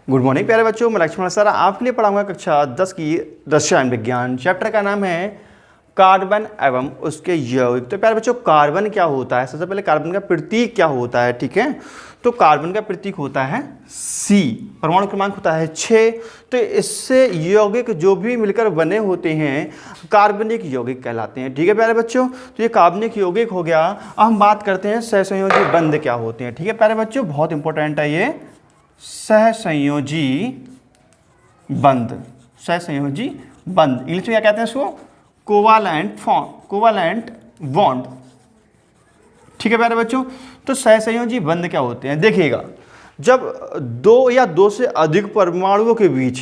Good morning प्यारे बच्चों, मैं लक्ष्मण सर आपके लिए पढ़ाऊंगा कक्षा 10 की रसायन विज्ञान। चैप्टर का नाम है कार्बन एवं उसके यौगिक। तो प्यारे बच्चों, कार्बन क्या होता है? सबसे पहले कार्बन का प्रतीक क्या होता है? ठीक है, तो कार्बन का प्रतीक होता है C, परमाणु क्रमांक होता है 6। तो इससे यौगिक जो भी मिलकर बने होते हैं कार्बनिक यौगिक कहलाते हैं। ठीक है प्यारे बच्चों, तो ये कार्बनिक यौगिक हो गया। अब हम बात करते हैं सहसंयोजी बंध क्या होते हैं। ठीक है प्यारे बच्चों, बहुत इंपॉर्टेंट है ये सहसंयोजी बंध। सहसंयोजी बंध इंग्लिश में क्या कहते हैं इसको? Covalent bond. ठीक है प्यारे बच्चों, तो सहसंयोजी बंध क्या होते हैं? देखिएगा, जब दो या दो से अधिक परमाणुओं के बीच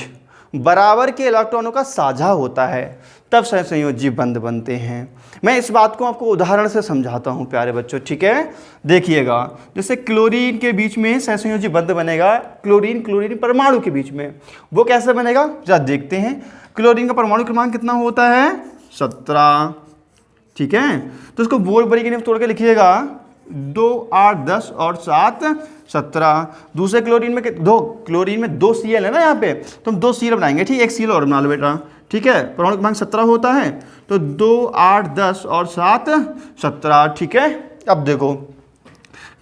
बराबर के इलेक्ट्रॉनों का साझा होता है तब सहसंयोजी बंध बनते हैं। मैं इस बात को आपको उदाहरण से समझाता हूं प्यारे बच्चों। ठीक है, देखिएगा, जैसे क्लोरीन के बीच में सहसंयोजी बंध बनेगा, क्लोरीन परमाणु के बीच में। वो कैसे बनेगा जरा देखते हैं। क्लोरीन का परमाणु क्रमांक कितना होता है? 17। ठीक है, तो इसको बोल बड़ी के नियम तोड़ के लिखिएगा, 2 8 10 और 7 17। दूसरे क्लोरीन में क्लोरीन में 2 Cl है ना यहाँ पे, तो हम 2 Cl बनाएंगे। ठीक है, 1 Cl और बना लो बेटा। ठीक है, परमाणु क्रमांक 17 होता है, तो 2 8 10 और 7 17। ठीक है, अब देखो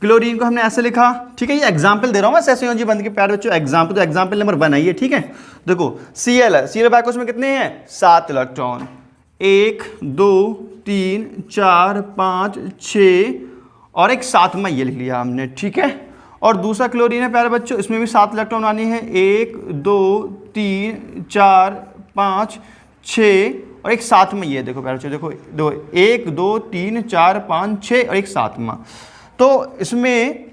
क्लोरीन को हमने ऐसे लिखा। ठीक है, ये एग्जाम्पल दे रहा हूँ मैं सहसंयोजी बंध के प्यारे बच्चों। एग्जाम्पल तो एग्जाम्पल नंबर 1 है ये। ठीक है, देखो Cl है, Cl बाय में कितने हैं? 7 इलेक्ट्रॉन। 1 2 3 4 5 6 और एक 7वां ये लिख लिया हमने। ठीक है, और दूसरा क्लोरीन है प्यारे बच्चों, इसमें भी 7 इलेक्ट्रॉन आने हैं। 1 2 3 4 5 6 और एक 7वां ये देखो प्यारे बच्चों, देखो 1 2 3 4 5 6 और एक 7वां। तो इसमें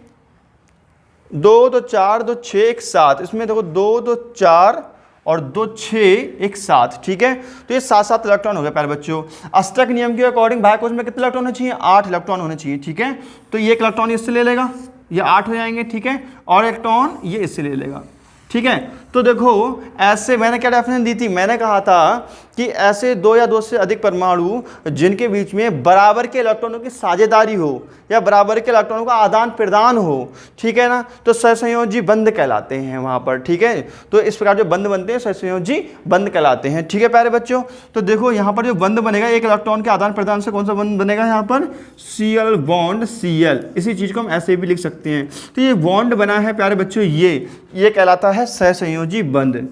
2 2 4 2 6 1 7, इसमें देखो 2 2 4 और 2 6 1 7। ठीक है, तो ये 7 इलेक्ट्रॉन हो गए प्यारे बच्चों। अष्टक नियम के अकॉर्डिंग बाह्य कोश में कितने इलेक्ट्रॉन होने चाहिए? 8 इलेक्ट्रॉन होने चाहिए। ठीक है, तो ये एक इलेक्ट्रॉन इससे ले लेगा, ये 8 हो जाएंगे। ठीक है, और इलेक्ट्रॉन ये इससे ले लेगा। ठीक है, तो देखो ऐसे मैंने क्या डेफिनेशन दी थी? मैंने कहा था कि ऐसे 2 या 2 से अधिक परमाणु जिनके बीच में बराबर के इलेक्ट्रॉनों की साझेदारी हो या बराबर के इलेक्ट्रॉनों का आदान प्रदान हो, ठीक है ना, तो सहसंयोजी बंध कहलाते हैं वहां पर। ठीक है, तो इस प्रकार जो बंध बनते हैं सहसंयोजी बंध कहलाते हैं। ठीक है प्यारे बच्चों, तो देखो यहाँ पर जो बंध बनेगा, एक इलेक्ट्रॉन के आदान प्रदान से कौन सा बंध बनेगा? यहाँ पर Cl बॉन्ड Cl। इसी चीज को हम ऐसे भी लिख सकते हैं। तो ये बॉन्ड बना है प्यारे बच्चों, ये कहलाता है सहसंयोजी बंध।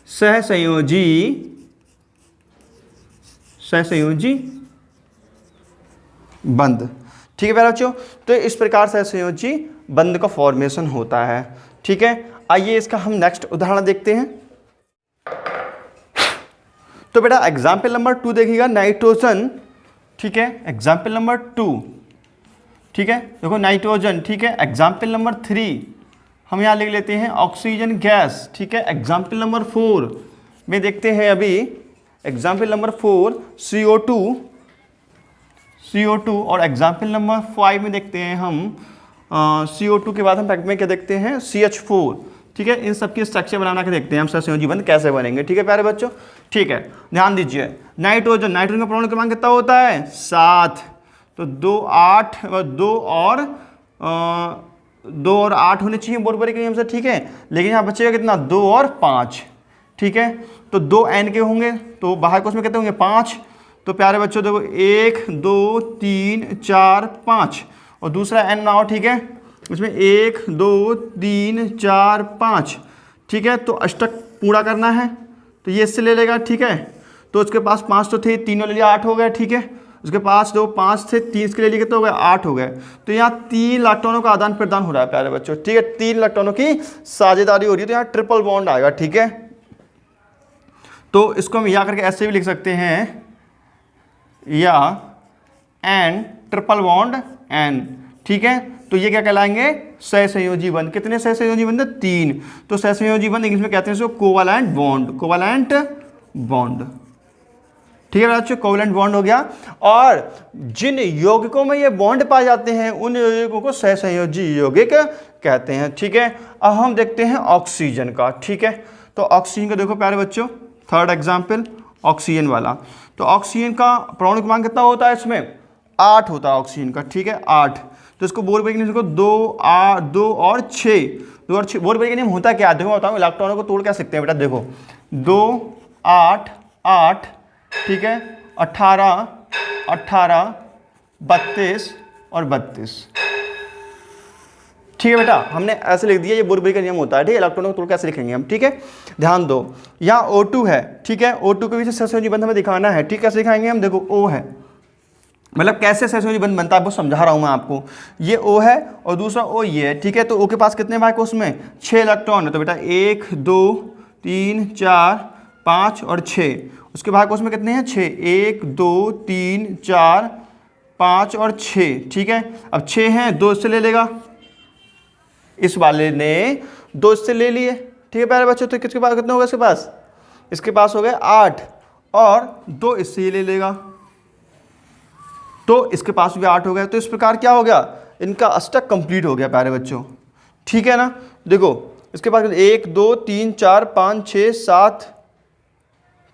सहसंयोजी बंध। ठीक है प्यारे बच्चों, तो इस प्रकार सहसंयोजी बंध का फॉर्मेशन होता है। ठीक है, आइए इसका हम नेक्स्ट उदाहरण देखते हैं। तो बेटा एग्जाम्पल नंबर 2 देखिएगा, नाइट्रोजन। ठीक है, एग्जाम्पल नंबर 2। ठीक है, देखो नाइट्रोजन। ठीक है, एग्जाम्पल नंबर 3 हम यहाँ लिख लेते हैं ऑक्सीजन गैस। ठीक है, एग्जाम्पल नंबर 4 में देखते हैं अभी, एग्जाम्पल नंबर 4 CO2 और एग्जाम्पल नंबर 5 में देखते हैं हम CO2 के बाद हम में क्या देखते हैं? CH4। ठीक है, इन सबकी स्ट्रक्चर बना के देखते हैं हम सहसंयोजी बंध कैसे बनेंगे। ठीक है प्यारे बच्चों, ठीक है, ध्यान दीजिए। नाइट्रोजन का परमाणु क्रमांक कितना होता है? 7। तो 2 8 2 और 8 होने चाहिए बोरबरी के नियम से। ठीक है, लेकिन यहाँ बचेगा कितना? 2 और 5। ठीक है, तो 2 N के होंगे, तो बाहर कोश में कितने होंगे? 5। तो प्यारे बच्चों देखो 1 2 3 4 5 और दूसरा N ना हो। ठीक है, इसमें 1 2 3 4 5। ठीक है, तो अष्टक पूरा करना है, तो ये इससे ले लेगा। ठीक है, तो उसके पास 5 तो थे, 3 ले लिया, 8 हो गए। ठीक है, उसके पास 5 थे, 3 इसके लिए कितने हो गए? 8 हो गए। तो यहाँ 3 इलेक्ट्रॉनों का आदान प्रदान हो रहा है प्यारे बच्चों। ठीक है, 3 इलेक्ट्रॉनों की साझेदारी हो रही है, तो यहाँ ट्रिपल बॉन्ड आएगा। ठीक है, तो इसको हम या करके ऐसे भी लिख सकते हैं, या N ट्रिपल बॉन्ड N। ठीक है, तो ये क्या कहलाएंगे? सहसंयोजी बंध। कितने सहसंयोजी बंध? 3। तो सहसंयोजी बंध इंग्लिश में कहते हैं इसको कोवैलेंट बॉन्ड। ठीक है बच्चों, कोवैलेंट बॉन्ड हो गया। और जिन यौगिकों में ये बॉन्ड पाए जाते हैं उन यौगिकों को सहसंयोजी यौगिक कहते हैं। ठीक है, अब हम देखते हैं ऑक्सीजन का। ठीक है, तो ऑक्सीजन का देखो प्यारे बच्चों, 3rd एग्जाम्पल ऑक्सीजन वाला। तो ऑक्सीजन का परमाणु क्रमांक कितना होता है? इसमें 8 होता है ऑक्सीजन का। ठीक है, 8। तो इसको बोर के नियम को 2 और 6, 2 और 6 बोर के नियम होता क्या है देखो बताऊँ, इलेक्ट्रॉनों को तोड़ क्या सकते हैं बेटा, देखो 2 8 8, ठीक है, 18 18 32 और 32, ठीक है बेटा, हमने ऐसे लिख दिया, ये बोर का नियम होता है, ठीक है। इलेक्ट्रॉनों को तोड़ कैसे लिखेंगे हम, ठीक है, ध्यान दो, यहाँ O2 है, ठीक है, O2 के बीच सहसंयोजी बंध हमें दिखाना है, ठीक, कैसे दिखाएंगे हम, देखो O है, मतलब कैसे सहसंयोजी बंध बनता है वो समझा रहा हूँ मैं आपको, ये O है और दूसरा O ये है, ठीक है। तो O के पास कितने भाग उसमें 6 इलेक्ट्रॉन है, तो बेटा 1 2 3 4 5 और 6, उसके भाग उसमें कितने हैं 6, 1 2 3 4 5 और 6, ठीक है। अब 6 हैं, 2 इससे ले लेगा, इस वाले ने 2 इससे ले लिए, ठीक है प्यारे बच्चों। तो किसके पास कितने होगा इसके पास हो गए 8 और 2 इससे ही ले लेगा, तो इसके पास भी 8 हो गया। तो इस प्रकार क्या हो गया, इनका अष्टक कंप्लीट हो गया प्यारे बच्चों, ठीक है ना। देखो इसके पास 1 2 3 4 5 6 7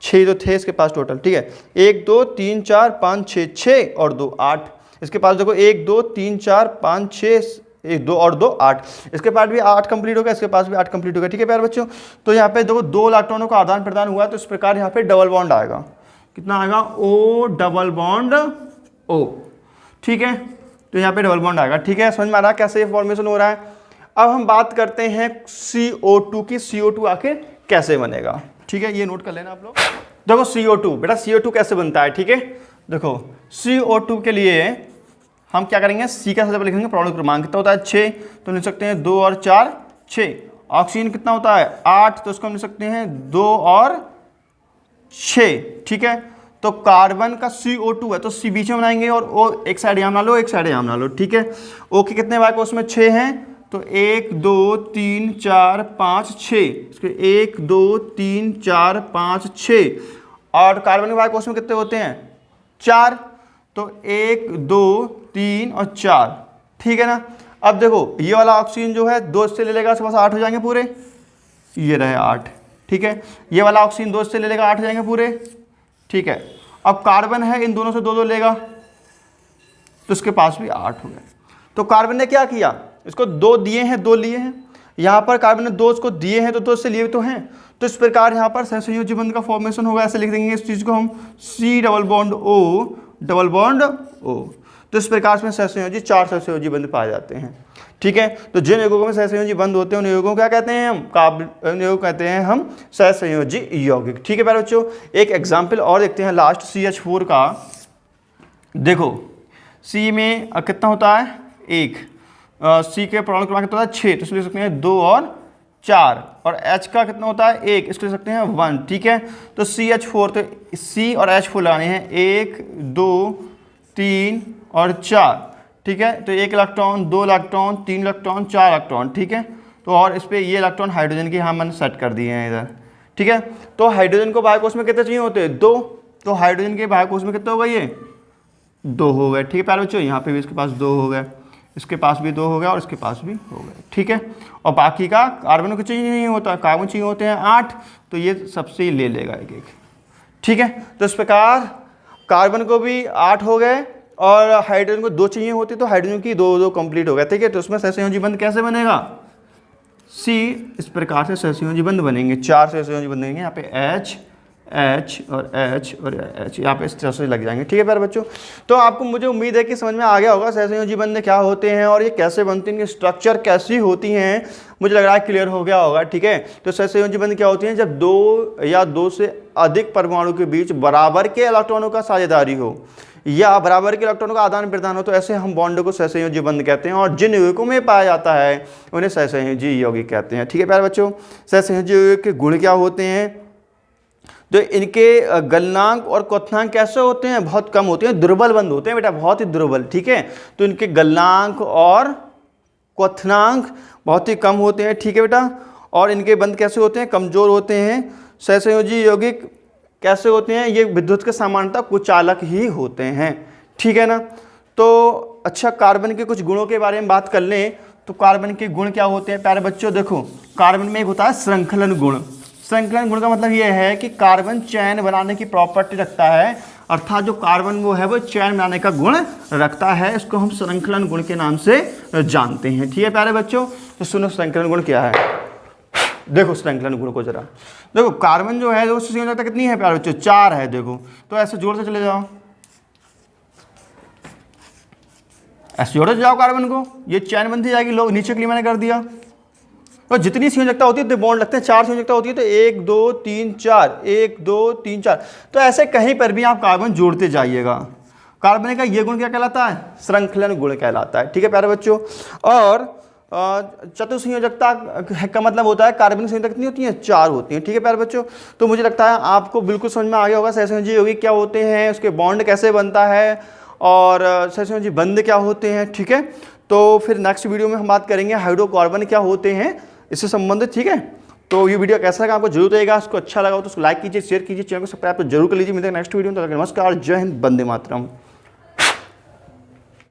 6 तो थे इसके पास टोटल, ठीक है, 1 2 3 4 5 6 6 और 2 8, इसके पास देखो 1 2 3 4 5 6 1 2 और 2 8, इसके पास भी 8 कंप्लीट हो गया, इसके पास भी 8 कंप्लीट हो गया, ठीक है प्यारे बच्चों। तो यहाँ पे देखो 2 इलेक्ट्रॉनों का आदान प्रदान हुआ, तो इस प्रकार यहाँ पे डबल बॉन्ड आएगा, कितना आएगा O डबल बॉन्ड O, ठीक है। तो यहाँ पे डबल बॉन्ड आएगा, ठीक है, समझ में आ रहा है कैसे ये फॉर्मेशन हो रहा है। अब हम बात करते हैं CO2 की, CO2 आखिर कैसे बनेगा, ठीक है, ये नोट कर लेना आप लोग। देखो CO2 बेटा, CO2 कैसे बनता है, ठीक है, देखो CO2 के लिए हम क्या करेंगे, C का सबसे पहले लिखेंगे परमाणु क्रमांक कितना होता है 6, तो लिख सकते हैं 2 और 4 6। ऑक्सीजन कितना होता है 8, तो उसको हम लिख सकते हैं 2 और 6, ठीक है। तो कार्बन का CO2 है तो C बीच में बनाएंगे और O एक साइड यहाँ बना लो, एक साइड यहाँ बना लो, ठीक है। O के कितने भाग उसमें 6 हैं, तो 1 2 3 4 5 6, इसके 1 2 3 4 5 6, और कार्बन के भाग उसमें कितने होते हैं 4, तो 1 2 3 और 4, ठीक है ना। अब देखो ये वाला ऑक्सीजन जो है 2 से ले लेगा, इसके पास 8 हो जाएंगे पूरे, ये रहे 8, ठीक है। ये वाला ऑक्सीजन 2 से ले लेगा, 8 हो जाएंगे पूरे, ठीक है। अब कार्बन है, इन दोनों से 2 2 लेगा, तो इसके पास भी 8 हो गए। तो कार्बन ने क्या किया, इसको 2 दिए हैं 2 लिए हैं, यहाँ पर कार्बन ने 2 इसको दिए हैं तो 2 से लिए तो हैं, तो इस प्रकार यहाँ पर सहसंयोजी बंध का फॉर्मेशन होगा। ऐसे लिख देंगे इस चीज़ को हम C double bond O double bond O। तो इस प्रकार से सहसंयोजी 4 सहसंयोजी बंध पाए जाते हैं, ठीक है। तो जिन यौगिकों में सहसंयोजी बंध होते हैं उन यौगिकों को क्या कहते हैं हम, यौगिक कहते हैं हम सहसंयोजी यौगिक, ठीक है प्यारे बच्चों। एक एग्जाम्पल और देखते हैं लास्ट CH4 का, देखो C में कितना होता है 1, C के परमाणु क्रमांक कितना होता है 6, तो इसलिए लिख सकते हैं 2 और 4, और H का कितना होता है 1, इसको लिख सकते हैं 1, ठीक है। तो CH4, तो C और H4 लगाने हैं 1 2 3 और 4, ठीक है। तो 1 इलेक्ट्रॉन 2 इलेक्ट्रॉन 3 इलेक्ट्रॉन 4 इलेक्ट्रॉन, ठीक है। तो और इस पर ये इलेक्ट्रॉन हाइड्रोजन के यहाँ मैंने सेट कर दिए हैं इधर, ठीक है। तो हाइड्रोजन को बाह्य कोश में कितने चाहिए होते हैं 2, तो हाइड्रोजन के बाह्य कोश में कितने हो गए ये 2 हो गए, ठीक है प्यारे बच्चों। यहाँ पे भी इसके पास 2 हो गए, इसके पास भी 2 हो गया और इसके पास भी हो गए, ठीक है। और बाकी का कार्बन को चाहिए नहीं होता, कार्बन चाहिए होते हैं 8, तो ये सबसे ही ले लेगा एक एक, ठीक है। तो इस प्रकार कार्बन को भी 8 हो गए और हाइड्रोजन को 2 चाहिए होते, तो हाइड्रोजन की 2 2 कंप्लीट हो गए, ठीक है। तो उसमें सहसंयोजी बंध कैसे बनेगा C, इस प्रकार से सहसंयोजी बंध बनेंगे, 4 सहसंयोजी बंध बनेंगे, यहाँ पे H H और H और H यहाँ पे इस तरह से लग जाएंगे, ठीक है प्यारे बच्चों। तो आपको मुझे उम्मीद है कि समझ में आ गया होगा सहसंयोजी बंध क्या होते हैं और ये कैसे बनती हैं, इनकी स्ट्रक्चर कैसी होती हैं, मुझे लग रहा है क्लियर हो गया होगा, ठीक है। तो सहसंयोजी बंध क्या होती हैं, जब 2 या 2 से अधिक परमाणु के बीच बराबर के इलेक्ट्रॉनों का साझेदारी हो या बराबर के इलेक्ट्रॉनों का आदान प्रदान हो, तो ऐसे हम बॉन्ड को सहसंयोजी बंध कहते हैं। और जिन यौगिकों में पाया जाता है उन्हें सहसंयोजी यौगिक कहते हैं, ठीक है प्यारे बच्चों। सहसंयोजी यौगिक के गुण क्या होते हैं, तो इनके गलनांक और क्वथनांक कैसे होते हैं, बहुत कम होते हैं, दुर्बल बंध होते हैं बेटा, बहुत ही दुर्बल, ठीक है। तो इनके गलनांक और क्वथनांक बहुत ही कम होते हैं, ठीक है बेटा। और इनके बंध कैसे होते हैं, कमजोर होते हैं। सहसंयोजी यौगिक कैसे होते हैं, ये विद्युत के सामान्यतः कुचालक ही होते हैं, ठीक है ना। तो अच्छा, कार्बन के कुछ गुणों के बारे में बात कर लें, तो कार्बन के गुण क्या होते हैं प्यारे बच्चों, देखो कार्बन में एक होता है श्रृंखलन गुण। श्रृंखलन गुण का मतलब ये है कि कार्बन चैन बनाने की प्रॉपर्टी रखता है अर्थात जो कार्बन वो है वो चैन बनाने का गुण रखता है, इसको हम श्रृंखलन गुण के नाम से जानते हैं। ठीक है प्यारे बच्चों, तो सुनो श्रृंखलन गुण क्या है। देखो श्रृंखलन गुण को जरा देखो, कार्बन जो है उसकी संयोजकता कितनी है प्यारे बच्चों, 4 है। देखो तो ऐसे जोड़ते चले जाओ, ऐसे जोड़ते जाओ कार्बन को, ये चैन बनती जाएगी। लोग नीचे के लिए मैंने कर दिया, तो जितनी संयोजकता होती है उतने बॉन्ड लगते हैं। 4 संयोजकता होती है तो 1 2 3 4, 1 2 3 4, तो ऐसे कहीं पर भी आप कार्बन जोड़ते जाइएगा। कार्बन का ये गुण क्या कहलाता है, श्रृंखलन गुण कहलाता है। ठीक है प्यारे बच्चों, और चतुर्संयोजकता का मतलब होता है कार्बन की संयोजकता कितनी होती है, 4 होती हैं। ठीक है प्यारे बच्चों, तो मुझे लगता है आपको बिल्कुल समझ में आ गया होगा सहसंयोजी यौगिक क्या होते हैं, उसके बॉन्ड कैसे बनता है और सहसंयोजी बंध क्या होते हैं। ठीक है, तो फिर नेक्स्ट वीडियो में हम बात करेंगे हाइड्रोकार्बन क्या होते हैं इससे संबंधित। ठीक है, तो ये वीडियो कैसा लगा आपको जरूर रहेगा, उसको अच्छा लगा हो तो उसको लाइक कीजिए, शेयर कीजिए, चैनल को सब्सक्राइब तो जरूर कर लीजिए। मिलते हैं नेक्स्ट वीडियो में, तो नमस्कार, जय हिंद, वंदे मातरम।